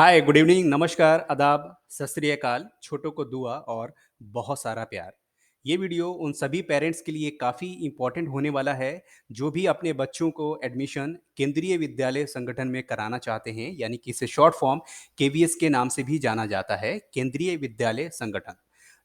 हाय, good evening, नमस्कार, आदाब, सत श्री अकाल, छोटों को दुआ और बहुत सारा प्यार। ये वीडियो उन सभी पेरेंट्स के लिए काफ़ी इम्पोर्टेंट होने वाला है, जो भी अपने बच्चों को एडमिशन केंद्रीय विद्यालय संगठन में कराना चाहते हैं, यानी कि इसे शॉर्ट फॉर्म केवीएस के नाम से भी जाना जाता है, केंद्रीय विद्यालय संगठन।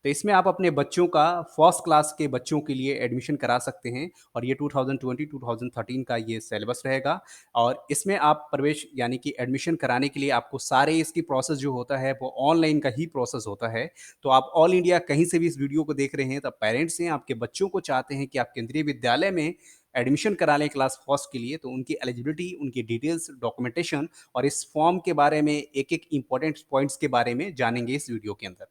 तो इसमें आप अपने बच्चों का फर्स्ट क्लास के बच्चों के लिए एडमिशन करा सकते हैं और ये 2020-2013 का ये सिलेबस रहेगा। और इसमें आप प्रवेश यानी कि एडमिशन कराने के लिए आपको सारे इसकी प्रोसेस जो होता है वो ऑनलाइन का ही प्रोसेस होता है। तो आप ऑल इंडिया कहीं से भी इस वीडियो को देख रहे हैं तो पेरेंट्स हैं, आपके बच्चों को चाहते हैं कि आप केंद्रीय विद्यालय में एडमिशन करा लें क्लास फर्स्ट के लिए, तो उनकी एलिजिबिलिटी, उनकी डिटेल्स, डॉक्यूमेंटेशन और इस फॉर्म के बारे में एक-एक इम्पोर्टेंट पॉइंट्स के बारे में जानेंगे इस वीडियो के अंदर।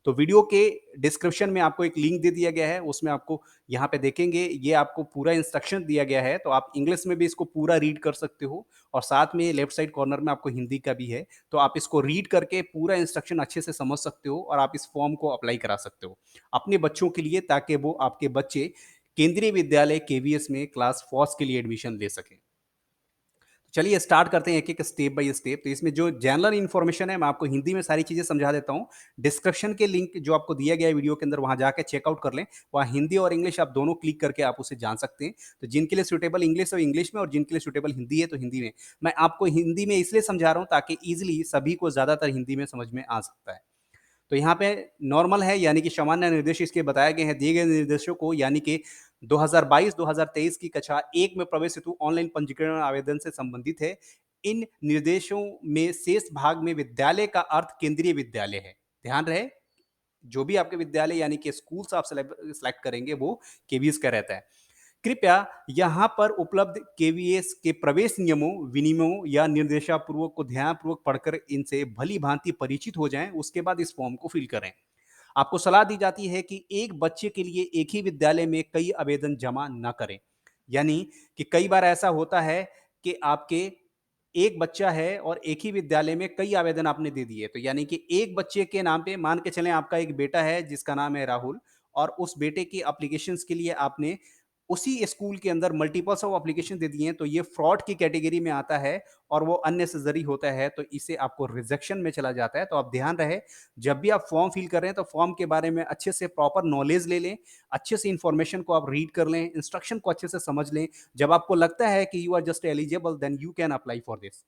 तो वीडियो के डिस्क्रिप्शन में आपको एक लिंक दे दिया गया है, उसमें आपको यहाँ पे देखेंगे ये आपको पूरा इंस्ट्रक्शन दिया गया है, तो आप इंग्लिश में भी इसको पूरा रीड कर सकते हो और साथ में लेफ्ट साइड कॉर्नर में आपको हिंदी का भी है, तो आप इसको रीड करके पूरा इंस्ट्रक्शन अच्छे से समझ सकते हो और आप इस फॉर्म को अप्लाई करा सकते हो अपने बच्चों के लिए, ताकि वो आपके बच्चे केंद्रीय विद्यालय केवीएस में क्लास फर्स्ट के लिए एडमिशन ले सकें। चलिए स्टार्ट करते हैं एक-एक स्टेप बाय स्टेप। तो इसमें जो जनरल इन्फॉर्मेशन है मैं आपको हिंदी में सारी चीज़ें समझा देता हूँ। डिस्क्रिप्शन के लिंक जो आपको दिया गया है वीडियो के अंदर वहाँ जाके चेकआउट कर लें। वहाँ हिंदी और इंग्लिश आप दोनों क्लिक करके आप उसे जान सकते हैं। तो जिनके लिए सूटेबल इंग्लिश, तो इंग्लिश में, और जिनके लिए सूटेबल हिंदी है तो हिंदी में। मैं आपको हिंदी में इसलिए समझा रहा हूँ ताकि ईज़िली सभी को ज़्यादातर हिंदी में समझ में आ सकता है। तो यहाँ पे नॉर्मल है, यानी कि सामान्य निर्देश इसके बताए गए हैं। दिए गए निर्देशों को यानी कि 2022-2023 की कक्षा 1 में प्रवेश हेतु ऑनलाइन पंजीकरण आवेदन से संबंधित है। इन निर्देशों में शेष भाग में विद्यालय का अर्थ केंद्रीय विद्यालय है। ध्यान रहे, जो भी आपके विद्यालय यानी कि स्कूल्स आप सेलेक्ट करेंगे वो केवीएस का रहता है। कृपया यहाँ पर उपलब्ध केवीएस के प्रवेश नियमों, विनियमों या निर्देशापूर्वक को ध्यानपूर्वक पढ़कर इनसे भली भांति परिचित हो जाएं, उसके बाद इस फॉर्म को फिल करें। आपको सलाह दी जाती है कि एक बच्चे के लिए एक ही विद्यालय में कई आवेदन जमा ना करें। यानी कि कई बार ऐसा होता है कि आपके एक बच्चा है और एक ही विद्यालय में कई आवेदन आपने दे दिए, तो यानी कि एक बच्चे के नाम पे मान के चलें आपका एक बेटा है जिसका नाम है राहुल, और उस बेटे की एप्लीकेशंस के लिए आपने उसी स्कूल के अंदर मल्टीपल्स ऑफ एप्लीकेशन दे दिए हैं, तो ये फ्रॉड की कैटेगरी में आता है और वो अननेसेसरी होता है, तो इसे आपको रिजेक्शन में चला जाता है। तो आप ध्यान रहे, जब भी आप फॉर्म फिल कर रहे हैं तो फॉर्म के बारे में अच्छे से प्रॉपर नॉलेज ले लें, अच्छे से इंफॉर्मेशन को आप रीड कर लें, इंस्ट्रक्शन को अच्छे से समझ लें। जब आपको लगता है कि you are just eligible, then you can apply for this.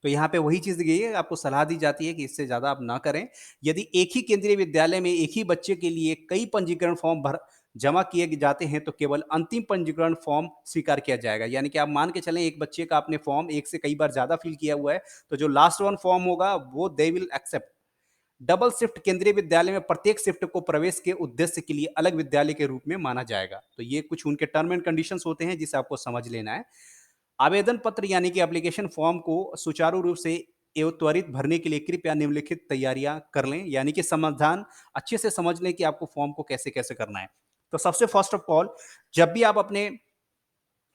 तो यहाँ पे वही चीज़ दी गई है, आपको सलाह दी जाती है कि इससे ज़्यादा आप ना करें। यदि एक ही केंद्रीय विद्यालय में एक ही बच्चे के लिए कई पंजीकरण फॉर्म भर जमा किए जाते हैं, तो केवल अंतिम पंजीकरण फॉर्म स्वीकार किया जाएगा। यानी कि आप मान के चलें एक बच्चे का आपने फॉर्म एक से कई बार ज़्यादा फिल किया हुआ है, तो जो लास्ट वन फॉर्म होगा वो they will accept. Double shift Kendriya Vidyalaya में प्रत्येक शिफ्ट को प्रवेश के उद्देश्य के लिए अलग विद्यालय के रूप में माना जाएगा। तो ये कुछ उनके टर्म एंड कंडीशंस होते हैं जिसे आपको समझ लेना है। आवेदन पत्र यानी कि एप्लीकेशन फॉर्म को सुचारू रूप से एवं त्वरित भरने के लिए कृपया निम्नलिखित तैयारियां कर लें, यानी कि समाधान अच्छे से समझ लें कि आपको फॉर्म को कैसे कैसे करना है। तो सबसे फर्स्ट ऑफ ऑल, जब भी आप अपने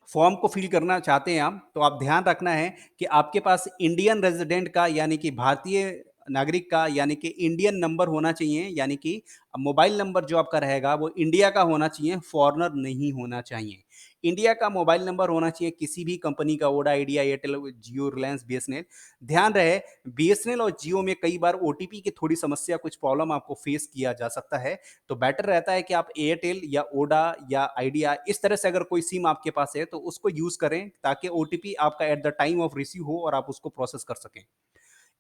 फॉर्म को फिल करना चाहते हैं आप, तो आप ध्यान रखना है कि आपके पास इंडियन रेजिडेंट का यानी कि भारतीय नागरिक का यानी कि इंडियन नंबर होना चाहिए, यानी कि मोबाइल नंबर जो आपका रहेगा वो इंडिया का होना चाहिए, फॉरेनर नहीं होना चाहिए। इंडिया का मोबाइल नंबर होना चाहिए, किसी भी कंपनी का, वोडा, आइडिया, एयरटेल, जियो, रिलायंस, बीएसएनएल। ध्यान रहे, बीएसएनएल और जियो में कई बार ओटीपी की थोड़ी समस्या, कुछ प्रॉब्लम आपको फेस किया जा सकता है। तो बेटर रहता है कि आप एयरटेल या ओडा या आइडिया, इस तरह से अगर कोई सिम आपके पास है तो उसको यूज़ करें, ताकि ओटीपी आपका at the time of receive हो और आप उसको प्रोसेस कर सकें।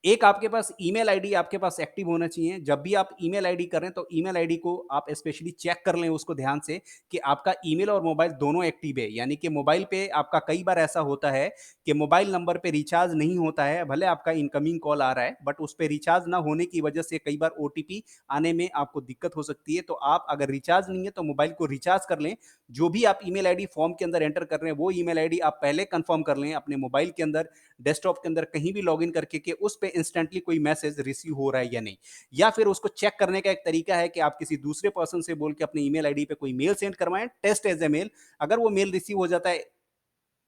एक आपके पास ईमेल आईडी आपके पास एक्टिव होना चाहिए। जब भी आप ईमेल आईडी करें तो ईमेल आईडी को आप स्पेशली चेक कर लें उसको ध्यान से कि आपका ईमेल और मोबाइल दोनों एक्टिव है। यानी कि मोबाइल पे आपका कई बार ऐसा होता है कि मोबाइल नंबर पे रिचार्ज नहीं होता है, भले आपका इनकमिंग कॉल आ रहा है बट उस पे रिचार्ज ना होने की वजह से कई बार ओटीपी आने में आपको दिक्कत हो सकती है। तो आप अगर रिचार्ज नहीं है तो मोबाइल को रिचार्ज कर लें। जो भी आप ईमेल आईडी फॉर्म के अंदर एंटर कर रहे हैं वो ईमेल आईडी आप पहले कंफर्म कर लें अपने मोबाइल के अंदर, डेस्कटॉप के अंदर कहीं भी लॉगिन करके कि उस पे इंस्टेंटली कोई मैसेज रिसीव हो रहा है या नहीं। या फिर उसको चेक करने का एक तरीका है कि आप किसी दूसरे पर्सन से बोल के अपने ईमेल आईडी पे कोई मेल सेंड करवाएं, टेस्ट एज ए मेल। अगर वो मेल रिसीव हो जाता है,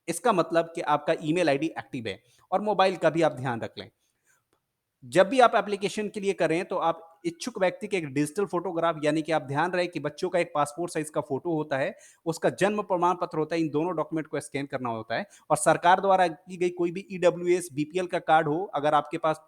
इसका मतलब कि आपका ईमेल आईडी एक्टिव है। और मोबाइल का भी आप ध्यान रख लें, जब भी आप एप्लीकेशन के लिए करें तो आप इच्छुक व्यक्ति के एक डिजिटल फोटोग्राफ, यानी कि आप ध्यान रहे कि बच्चों का एक पासपोर्ट साइज का फोटो होता है, उसका जन्म प्रमाण पत्र होता है, इन दोनों डॉक्यूमेंट को स्कैन करना होता है। और सरकार द्वारा की गई कोई भी ईडब्ल्यूएस बीपीएल का कार्ड हो, अगर आपके पास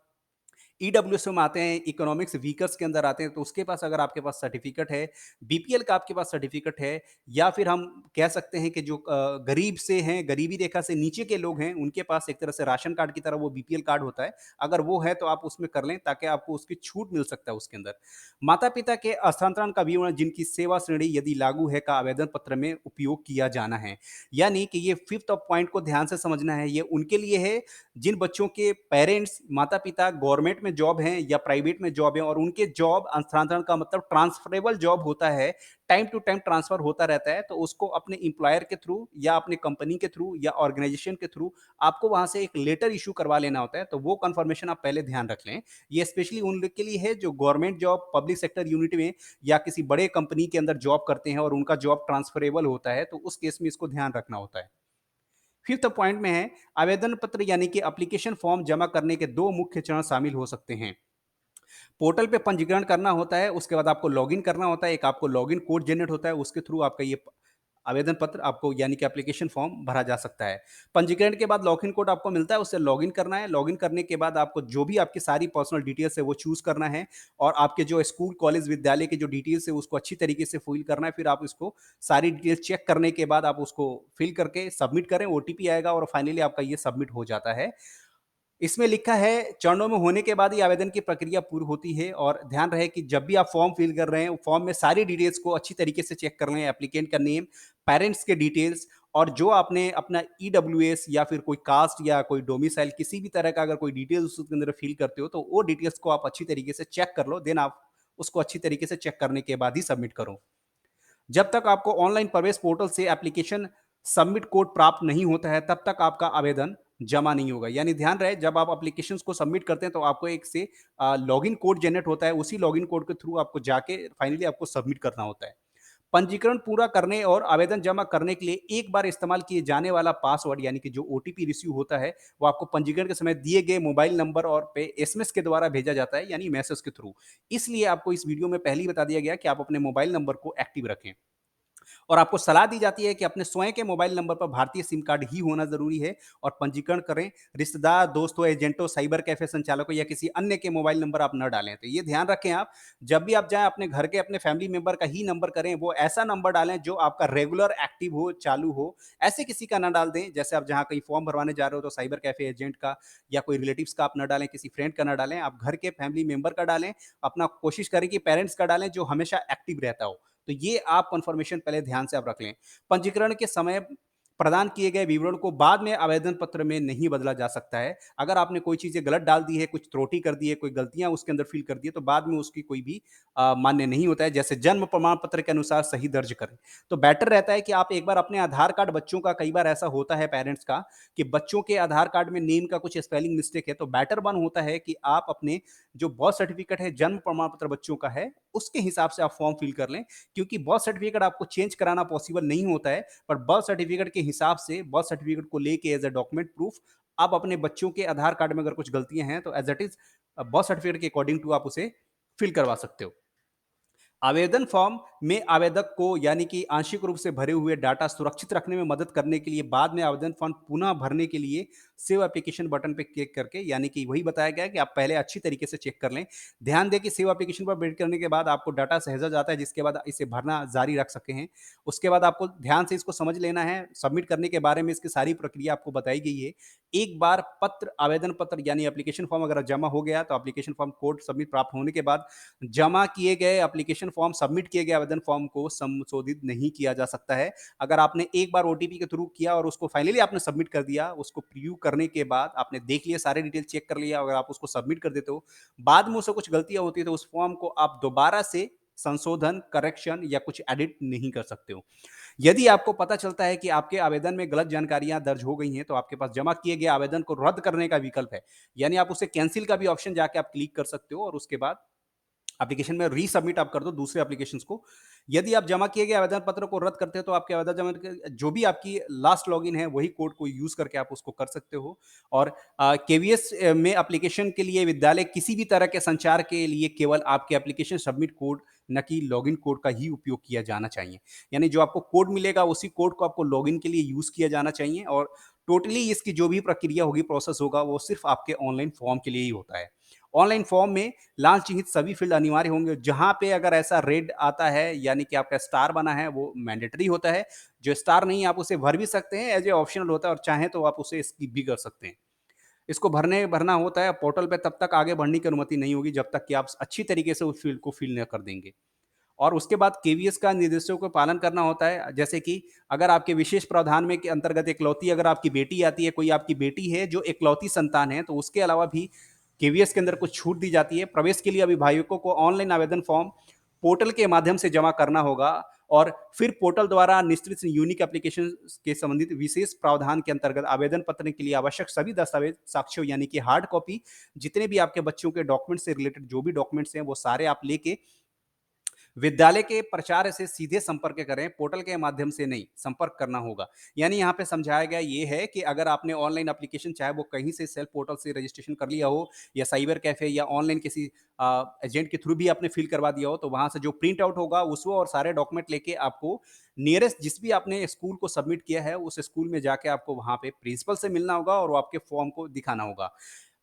ईडब्ल्यूएस में आते हैं, इकोनॉमिक्स वीकर्स के अंदर आते हैं, तो उसके पास अगर आपके पास सर्टिफ़िकेट है, बीपीएल का आपके पास सर्टिफ़िकेट है या फिर हम कह सकते हैं कि जो गरीब से हैं, गरीबी रेखा से नीचे के लोग हैं, उनके पास एक तरह से राशन कार्ड की तरह वो बीपीएल कार्ड होता है। अगर वो है तो आप उसमें कर लें ताकि आपको उसकी छूट मिल सकता है उसके अंदर। माता-पिता के हस्तांतरण का विवरण जिनकी सेवा श्रेणी यदि लागू है का आवेदन पत्र में उपयोग किया जाना है। यानी कि ये 5th पॉइंट को ध्यान से समझना है, ये उनके लिए है जिन बच्चों के पेरेंट्स, माता-पिता गवर्नमेंट में जॉब हैं या प्राइवेट में जॉब है और उनके जॉब हस्तांतरण का मतलब ट्रांसफरेबल जॉब होता है, टाइम टू टाइम ट्रांसफर होता रहता है, तो उसको अपने एम्प्लॉयर के थ्रू या अपने कंपनी के थ्रू या ऑर्गेनाइजेशन के थ्रू आपको वहाँ से एक लेटर इश्यू करवा लेना होता है, तो वो कन्फर्मेशन आप पहले ध्यान रख लें। ये स्पेशली उन लोग के लिए है जो government job, public sector unit में या किसी बड़े कंपनी के अंदर जॉब करते हैं और उनका जॉब ट्रांसफरेबल होता है, तो उस केस में इसको ध्यान रखना होता है। फिफ्थ पॉइंट में है आवेदन पत्र यानी कि एप्लीकेशन फॉर्म जमा करने के 2 मुख्य चरण शामिल हो सकते हैं। पोर्टल पे पंजीकरण करना होता है, उसके बाद आपको लॉगिन करना होता है, एक आपको लॉगिन कोड जनरेट होता है, उसके थ्रू आपका ये आवेदन पत्र आपको यानी कि एप्लीकेशन फॉर्म भरा जा सकता है। पंजीकरण के बाद लॉगिन कोड आपको मिलता है, उससे लॉगिन करना है, लॉगिन करने के बाद आपको जो भी आपकी सारी पर्सनल डिटेल्स है वो चूज़ करना है और आपके जो स्कूल, कॉलेज, विद्यालय की जो डिटेल्स है उसको अच्छी तरीके से फिल करना है। फिर आप इसको सारी डिटेल्स चेक करने के बाद आप उसको फिल करके सबमिट करें, ओटीपी आएगा और फाइनली आपका ये सबमिट हो जाता है। इसमें लिखा है चरणों में होने के बाद ही आवेदन की प्रक्रिया पूरी होती है और ध्यान रहे कि जब भी आप फॉर्म फिल कर रहे हैं, फॉर्म में सारी डिटेल्स को अच्छी तरीके से चेक कर लें, एप्लीकेंट का नेम, पेरेंट्स के डिटेल्स और जो आपने अपना ईडब्ल्यूएस या फिर कोई कास्ट या कोई डोमिसाइल किसी भी तरह का अगर कोई डिटेल्स उसके अंदर फिल करते हो, तो वो डिटेल्स को आप अच्छी तरीके से चेक कर लो, देन आप उसको अच्छी तरीके से चेक करने के बाद ही सबमिट करो। जब तक आपको ऑनलाइन प्रवेश पोर्टल से एप्लीकेशन सबमिट कोड प्राप्त नहीं होता है, तब तक आपका आवेदन जमा नहीं होगा। यानी ध्यान रहे जब आप एप्लीकेशंस को सबमिट करते हैं तो आपको एक से लॉगिन कोड जनरेट होता है, उसी लॉगिन कोड के थ्रू आपको जाके फाइनली आपको सबमिट करना होता है। पंजीकरण पूरा करने और आवेदन जमा करने के लिए एक बार इस्तेमाल किए जाने वाला पासवर्ड यानी कि जो ओटीपी रिसीव होता है, वो आपको पंजीकरण के समय दिए गए मोबाइल नंबर और पे एसएमएस के द्वारा भेजा जाता है यानी मैसेज के थ्रू। इसलिए आपको इस वीडियो में पहले ही बता दिया गया कि आप अपने मोबाइल नंबर को एक्टिव रखें। और आपको सलाह दी जाती है कि अपने स्वयं के मोबाइल नंबर पर भारतीय सिम कार्ड ही होना ज़रूरी है और पंजीकरण करें। रिश्तेदार, दोस्तों, एजेंटों, साइबर कैफ़े संचालकों या किसी अन्य के मोबाइल नंबर आप न डालें। तो ये ध्यान रखें आप, जब भी आप जाएँ अपने घर के अपने फैमिली मेंबर का ही नंबर करें, वो ऐसा नंबर डालें जो आपका रेगुलर एक्टिव हो, चालू हो। ऐसे किसी का ना डाल दें, जैसे आप जहाँ कहीं फॉर्म भरवाने जा रहे हो तो साइबर कैफ़े एजेंट का या कोई रिलेटिव्स का आप ना डालें, किसी फ्रेंड का ना डालें, आप घर के फैमिली मेंबर का डालें। अपना कोशिश करें कि पेरेंट्स का डालें जो हमेशा एक्टिव रहता हो। तो ये आप कन्फर्मेशन पहले ध्यान से आप रख लें। पंजीकरण के समय प्रदान किए गए विवरण को बाद में आवेदन पत्र में नहीं बदला जा सकता है। अगर आपने कोई चीज़ें गलत डाल दी है, कुछ त्रुटि कर दी है, कोई गलतियाँ उसके अंदर फ़िल कर दी है, तो बाद में उसकी कोई भी मान्य नहीं होता है। जैसे जन्म प्रमाण पत्र के अनुसार सही दर्ज करें। तो बेटर रहता है कि आप एक बार अपने आधार कार्ड बच्चों का कई बार ऐसा होता है पेरेंट्स का कि बच्चों के आधार कार्ड में नेम का कुछ स्पेलिंग मिस्टेक है, तो बेटर वन होता है कि आप अपने जो बर्थ सर्टिफ़िकेट है, जन्म प्रमाण पत्र बच्चों का है, उसके हिसाब से आप फ़ॉर्म फ़िल कर लें। क्योंकि बर्थ सर्टिफ़िकेट आपको चेंज कराना पॉसिबल नहीं होता है, पर बर्थ सर्टिफ़िकेट के हिसाब से बर्थ सर्टिफ़िकेट को लेके एज़ अ डॉक्यूमेंट प्रूफ आप अपने बच्चों के आधार कार्ड में अगर कुछ गलतियाँ हैं, तो as it is birth certificate के अकॉर्डिंग टू आप उसे फ़िल करवा सकते हो। आवेदन फॉर्म में आवेदक को यानी कि आंशिक रूप से भरे हुए डाटा सुरक्षित रखने में मदद करने के लिए बाद में आवेदन फॉर्म पुनः भरने के लिए सेव एप्लीकेशन बटन पे क्लिक करके यानी कि वही बताया गया है कि आप पहले अच्छी तरीके से चेक कर लें। ध्यान दें कि सेव एप्लीकेशन पर वेट करने के बाद आपको डाटा सहेजा जाता है जिसके बाद इसे भरना जारी रख सके हैं। उसके बाद आपको ध्यान से इसको समझ लेना है। सबमिट करने के बारे में इसकी सारी प्रक्रिया आपको बताई गई है। एक बार पत्र आवेदन पत्र यानी एप्लीकेशन फॉर्म अगर जमा हो गया तो एप्लीकेशन फॉर्म कोड सबमिट प्राप्त होने के बाद जमा किए गए एप्लीकेशन फॉर्म सबमिट किए गए आवेदन फॉर्म को संशोधित नहीं किया जा सकता है। अगर आपने एक बार ओटीपी के थ्रू किया और उसको फाइनली आपने सबमिट कर दिया, उसको प्रीव्यू करने के बाद आपने देख लिया, सारे डिटेल चेक कर लिया, अगर आप उसको सबमिट कर देते हो, बाद में उससे कुछ गलतियाँ होती है तो उस फॉर्म को आप दोबारा से संशोधन, करेक्शन या कुछ एडिट नहीं कर सकते हो। यदि आपको पता चलता है कि आपके आवेदन में गलत जानकारियाँ दर्ज हो गई हैं, तो आपके पास जमा किए गए आवेदन को रद्द करने का विकल्प है। यानी आप उसे कैंसल का भी ऑप्शन जाके आप क्लिक कर सकते हो और उसके बाद एप्लीकेशन में रीसबमिट आप कर दो दूसरे एप्लीकेशंस को। यदि आप जमा किए गए आवेदन पत्र को रद्द करते हो तो आपके आवेदन जमा के जो भी आपकी लास्ट लॉगिन है वही कोड को यूज़ करके आप उसको कर सकते हो। और केवीएस में एप्लीकेशन के लिए विद्यालय किसी भी तरह के संचार के लिए केवल आपके एप्लीकेशन सबमिट कोड न कि लॉगिन कोड का ही उपयोग किया जाना चाहिए। यानी जो आपको कोड मिलेगा उसी कोड को आपको लॉगिन के लिए यूज़ किया जाना चाहिए और टोटली इसकी जो भी प्रक्रिया होगी, प्रोसेस होगा वो सिर्फ़ आपके ऑनलाइन फॉर्म के लिए ही होता है। ऑनलाइन फॉर्म में लाल चिह्नित सभी फ़ील्ड अनिवार्य होंगे, जहाँ पे अगर ऐसा रेड आता है यानी कि आपका स्टार बना है वो मैंडेटरी होता है, जो स्टार नहीं है आप उसे भर भी सकते हैं, एज़ ए ऑप्शनल होता है और चाहें तो आप उसे स्किप भी कर सकते हैं। इसको भरना होता है पोर्टल पे तब तक आगे बढ़ने की अनुमति नहीं होगी जब तक कि आप अच्छी तरीके से उस फ़ील्ड को फ़िल न कर देंगे। और उसके बाद केवीएस का निर्देशों का पालन करना होता है, जैसे कि अगर आपके विशेष प्रावधान में के अंतर्गत इकलौती अगर आपकी बेटी आती है, कोई आपकी बेटी है जो इकलौती संतान है, तो उसके अलावा भी केवीएस के अंदर कुछ छूट दी जाती है। प्रवेश के लिए अभिभावकों को ऑनलाइन आवेदन फॉर्म पोर्टल के माध्यम से जमा करना होगा और फिर पोर्टल द्वारा निश्चित यूनिक एप्लीकेशन के संबंधित विशेष प्रावधान के अंतर्गत आवेदन पत्र के लिए आवश्यक सभी दस्तावेज, साक्ष्य यानी कि हार्ड कॉपी, जितने भी आपके बच्चों के डॉक्यूमेंट से रिलेटेड जो भी डॉक्यूमेंट्स हैं, वो सारे आप लेके विद्यालय के प्राचार्य से सीधे संपर्क करें, पोर्टल के माध्यम से नहीं, संपर्क करना होगा। यानी यहाँ पे समझाया गया ये है कि अगर आपने ऑनलाइन एप्लीकेशन चाहे वो कहीं से सेल्फ पोर्टल से रजिस्ट्रेशन कर लिया हो या साइबर कैफ़े या ऑनलाइन किसी एजेंट के थ्रू भी आपने फ़िल करवा दिया हो, तो वहाँ से जो प्रिंट आउट होगा उसको और सारे डॉक्यूमेंट लेके आपको नियरेस्ट जिस भी आपने स्कूल को सबमिट किया है, उस स्कूल में जाके आपको वहाँ पे प्रिंसिपल से मिलना होगा और वो आपके फॉर्म को दिखाना होगा।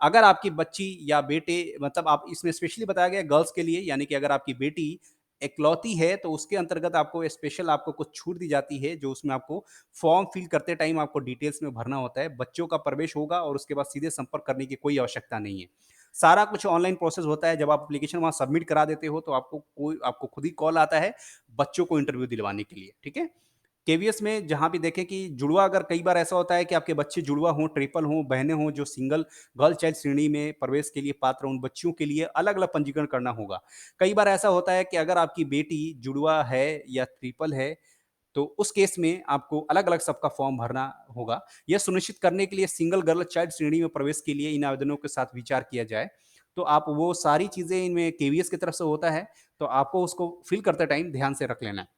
अगर आपकी बच्ची या बेटे मतलब आप इसमें स्पेशली बताया गया है गर्ल्स के लिए यानी कि अगर आपकी बेटी इकलौती है तो उसके अंतर्गत आपको स्पेशल आपको कुछ छूट दी जाती है जो उसमें आपको फॉर्म फिल करते टाइम आपको डिटेल्स में भरना होता है। बच्चों का प्रवेश होगा और उसके बाद सीधे संपर्क करने की कोई आवश्यकता नहीं है। सारा कुछ ऑनलाइन प्रोसेस होता है। जब आप एप्लीकेशन वहाँ सबमिट करा देते हो तो आपको खुद ही कॉल आता है बच्चों को इंटरव्यू दिलवाने के लिए, ठीक है? केवीएस में जहाँ भी देखें कि जुड़वा अगर कई बार ऐसा होता है कि आपके बच्चे जुड़वा हों, ट्रिपल हों, बहनें हों जो सिंगल गर्ल चाइल्ड श्रेणी में प्रवेश के लिए पात्र हों, उन बच्चियों के लिए अलग-अलग पंजीकरण करना होगा। कई बार ऐसा होता है कि अगर आपकी बेटी जुड़वा है या ट्रिपल है, तो उस केस में आपको अलग-अलग सबका फॉर्म भरना होगा। यह सुनिश्चित करने के लिए सिंगल गर्ल चाइल्ड श्रेणी में प्रवेश के लिए इन आवेदनों के साथ विचार किया जाए। तो आप वो सारी चीज़ें इनमें केवीएस की तरफ से होता है, तो आपको उसको फिल करते टाइम ध्यान से रख लेना है।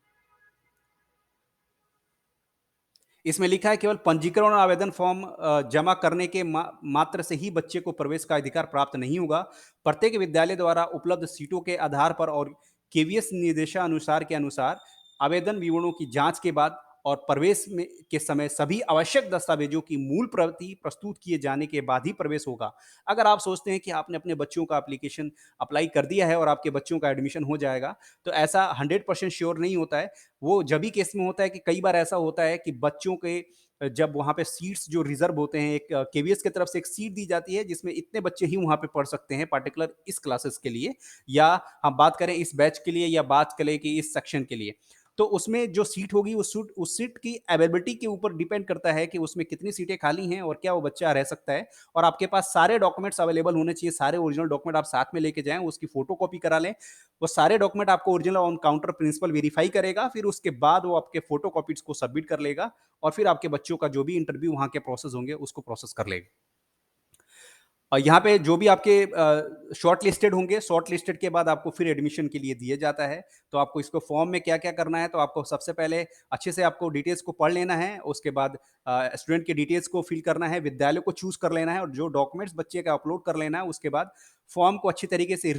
इसमें लिखा है केवल पंजीकरण और आवेदन फॉर्म जमा करने के मात्र से ही बच्चे को प्रवेश का अधिकार प्राप्त नहीं होगा। प्रत्येक विद्यालय द्वारा उपलब्ध सीटों के आधार पर और केवीएस निर्देशानुसार के अनुसार आवेदन विवरणों की जांच के बाद और प्रवेश में के समय सभी आवश्यक दस्तावेजों की मूल प्रति प्रस्तुत किए जाने के बाद ही प्रवेश होगा। अगर आप सोचते हैं कि आपने अपने बच्चों का एप्लीकेशन अप्लाई कर दिया है और आपके बच्चों का एडमिशन हो जाएगा, तो ऐसा 100% श्योर नहीं होता है। वो जब भी केस में होता है कि कई बार ऐसा होता है कि बच्चों के जब वहाँ पे सीट्स जो रिज़र्व होते हैं, एक केवीएस की तरफ से एक सीट दी जाती है जिसमें इतने बच्चे ही वहाँ पे पढ़ सकते हैं पार्टिकुलर इस क्लासेस के लिए या हम बात करें इस बैच के लिए या बात करें कि इस सेक्शन के लिए। तो उसमें जो सीट होगी उस सीट की अवेलेबिलिटी के ऊपर डिपेंड करता है कि उसमें कितनी सीटें खाली हैं और क्या वो बच्चा रह सकता है और आपके पास सारे डॉक्यूमेंट्स अवेलेबल होने चाहिए, सारे ओरिजिनल डॉक्यूमेंट आप साथ में लेके जाएँ, उसकी फ़ोटोकॉपी करा लें। वो सारे डॉक्यूमेंट आपको original on counter principal verify करेगा, फिर उसके बाद वो आपके फ़ोटोकॉपीज़ को सबमिट कर लेगा और फिर आपके बच्चों का जो भी इंटरव्यू वहाँ के प्रोसेस होंगे, उसको प्रोसेस कर लेगा। और यहाँ पे जो भी आपके शॉर्ट लिस्टेड होंगे, शॉर्ट लिस्टेड के बाद आपको फिर एडमिशन के लिए दिया जाता है। तो आपको इसको फॉर्म में क्या-क्या करना है, तो आपको सबसे पहले अच्छे से आपको डिटेल्स को पढ़ लेना है। उसके बाद स्टूडेंट के डिटेल्स को फिल करना है, विद्यालय को चूज़ कर लेना है और जो डॉक्यूमेंट्स बच्चे का अपलोड कर लेना है। उसके बाद फॉर्म को अच्छी तरीके से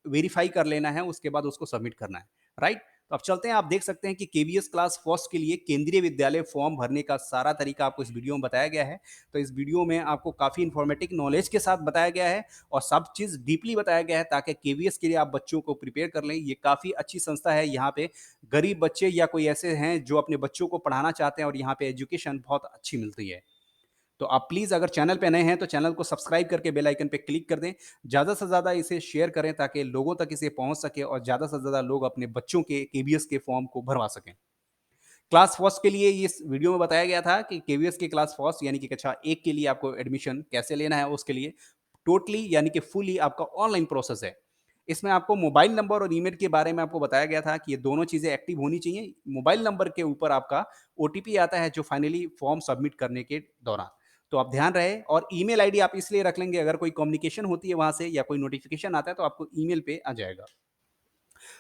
वेरीफाई कर लेना है, उसके बाद उसको सबमिट करना है, राइट? तो अब चलते हैं, आप देख सकते हैं कि केवीएस क्लास फर्स्ट के लिए केंद्रीय विद्यालय फॉर्म भरने का सारा तरीका आपको इस वीडियो में बताया गया है। तो इस वीडियो में आपको काफ़ी इन्फॉर्मेटिव नॉलेज के साथ बताया गया है और सब चीज़ डीपली बताया गया है ताकि केवीएस के लिए आप बच्चों को प्रिपेयर कर लें। ये काफ़ी अच्छी संस्था है। यहाँ पे गरीब बच्चे या कोई ऐसे हैं जो अपने बच्चों को पढ़ाना चाहते हैं और यहाँ पे एजुकेशन बहुत अच्छी मिलती है। तो आप प्लीज़ अगर चैनल पे नए हैं तो चैनल को सब्सक्राइब करके बेल आइकन पे क्लिक कर दें। ज़्यादा से ज़्यादा इसे शेयर करें ताकि लोगों तक इसे पहुँच सके और ज़्यादा से ज़्यादा लोग अपने बच्चों के केवीएस के फॉर्म को भरवा सकें। क्लास फर्स्ट के लिए इस वीडियो में बताया गया था कि केवीएस की क्लास फर्स्ट यानी कि कक्षा 1 के लिए आपको एडमिशन कैसे लेना है, उसके लिए टोटली यानी कि फुली आपका ऑनलाइन प्रोसेस है। इसमें आपको मोबाइल नंबर और ईमेल के बारे में आपको बताया गया था कि ये दोनों चीज़ें एक्टिव होनी चाहिए। मोबाइल नंबर के ऊपर आपका ओटीपी आता है जो फाइनली फॉर्म सबमिट करने के दौरान। तो आप ध्यान रहे और ईमेल आईडी आप इसलिए रख लेंगे अगर कोई कम्युनिकेशन होती है वहाँ से या कोई नोटिफ़िकेशन आता है तो आपको ईमेल पे आ जाएगा।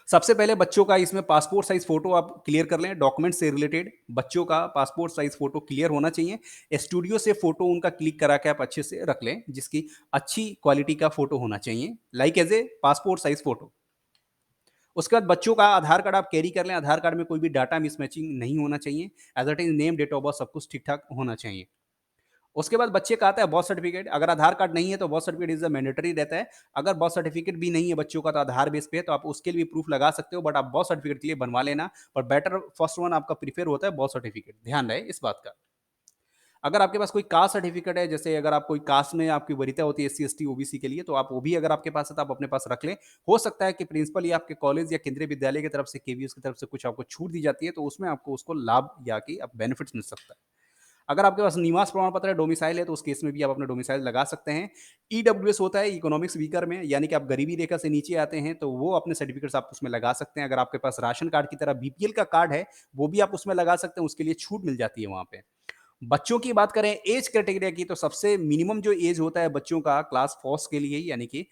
सबसे पहले बच्चों का इसमें पासपोर्ट साइज़ फ़ोटो आप क्लियर कर लें, डॉक्यूमेंट से रिलेटेड बच्चों का पासपोर्ट साइज़ फ़ोटो क्लियर होना चाहिए। स्टूडियो से फ़ोटो उनका क्लिक करा के आप अच्छे से रख लें, जिसकी अच्छी क्वालिटी का फ़ोटो होना चाहिए, like as a passport size photo. उसके बाद बच्चों का आधार कार्ड आप कैरी कर लें, आधार कार्ड में कोई भी डाटा मिसमैचिंग नहीं होना चाहिए। As it is name, date of birth सब कुछ ठीक-ठाक होना चाहिए। उसके बाद बच्चे का आता है बर्थ सर्टिफिकेट। अगर आधार कार्ड नहीं है तो birth certificate is a mandatory रहता है। अगर बर्थ सर्टिफिकेट भी नहीं है बच्चों का तो आधार बेस पे है, तो आप उसके लिए भी प्रूफ लगा सकते हो, बट आप बर्थ सर्टिफिकेट के लिए बनवा लेना। पर बेटर फर्स्ट वन आपका प्रेफर होता है बर्थ सर्टिफिकेट, ध्यान रहे इस बात का। अगर आपके पास कोई कास्ट सर्टिफिकेट है, जैसे अगर आप कोई कास्ट में आपकी वरीयता होती है एससी, एसटी, ओबीसी के लिए, तो आप वो भी अगर आपके पास है तो आप अपने पास रख लें। हो सकता है कि प्रिंसिपल या आपके कॉलेज या केंद्रीय विद्यालय की तरफ से, केवीएस की तरफ से कुछ आपको छूट दी जाती है, तो उसमें आपको उसको लाभ या कि आप बेनिफिट्स मिल सकता है। अगर आपके पास निवास प्रमाण पत्र है, डोमिसाइल है, तो उस केस में भी आप अपना डोमिसाइल लगा सकते हैं। ईडब्ल्यूएस होता है इकोनॉमिक्स वीकर में, यानी कि आप गरीबी रेखा से नीचे आते हैं, तो वो अपने सर्टिफिकेट्स आप उसमें लगा सकते हैं। अगर आपके पास राशन कार्ड की तरह बीपीएल का कार्ड है, वो भी आप उसमें लगा सकते हैं, उसके लिए छूट मिल जाती है वहाँ पे। बच्चों की बात करें एज क्राइटेरिया की, तो सबसे मिनिमम जो एज होता है बच्चों का क्लास फर्स्ट के लिए, यानी कि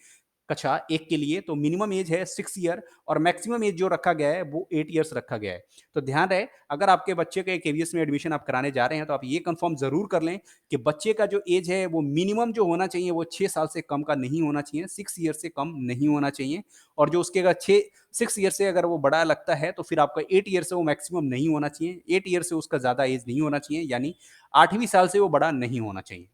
कक्षा 1 के लिए, तो मिनिमम एज है 6 ईयर और मैक्सिमम एज जो रखा गया है वो 8 ईयर्स रखा गया है। तो ध्यान रहे, अगर आपके बच्चे के केवीएस में एडमिशन आप कराने जा रहे हैं तो आप ये कंफर्म ज़रूर कर लें कि बच्चे का जो एज है वो मिनिमम जो होना चाहिए वो 6 साल से कम का नहीं होना चाहिए, 6 ईयर से कम नहीं होना चाहिए। और जो उसके अगर 6 ईयर से अगर वो बड़ा लगता है तो फिर आपका 8 ईयर से वो मैक्सिमम नहीं होना चाहिए, 8 ईयर से उसका ज़्यादा एज नहीं होना चाहिए, यानी 8वीं साल से वो बड़ा नहीं होना चाहिए।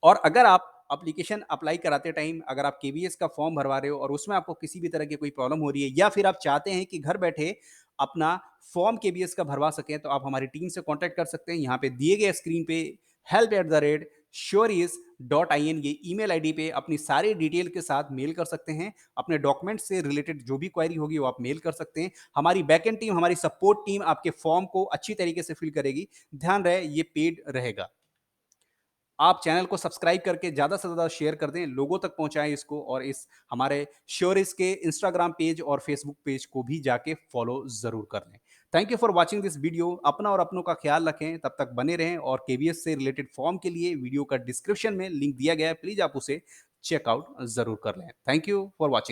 और अगर आप एप्लीकेशन अप्लाई कराते टाइम अगर आप केवीएस का फॉर्म भरवा रहे हो और उसमें आपको किसी भी तरह की कोई प्रॉब्लम हो रही है या फिर आप चाहते हैं कि घर बैठे अपना फॉर्म केवीएस का भरवा सकें, तो आप हमारी टीम से कांटेक्ट कर सकते हैं। यहाँ पे दिए गए स्क्रीन पे help@sureis.in ये ईमेल आईडी पे अपनी सारी डिटेल के साथ मेल कर सकते हैं। अपने डॉक्यूमेंट से रिलेटेड जो भी क्वेरी होगी वो आप मेल कर सकते हैं। हमारी बैकएंड टीम, हमारी सपोर्ट टीम आपके फॉर्म को अच्छी तरीके से फिल करेगी। ध्यान रहे ये पेड रहेगा। आप चैनल को सब्सक्राइब करके ज़्यादा से ज़्यादा शेयर कर दें, लोगों तक पहुँचाएँ इसको, और इस हमारे श्योरिस के इंस्टाग्राम पेज और फेसबुक पेज को भी जाके फॉलो ज़रूर कर लें। Thank you for watching this video. अपना और अपनों का ख्याल रखें, तब तक बने रहें, और केवीएस से रिलेटेड फॉर्म के लिए वीडियो का डिस्क्रिप्शन में लिंक दिया गया है, प्लीज़ आप उसे चेकआउट ज़रूर कर लें। Thank you for watching this.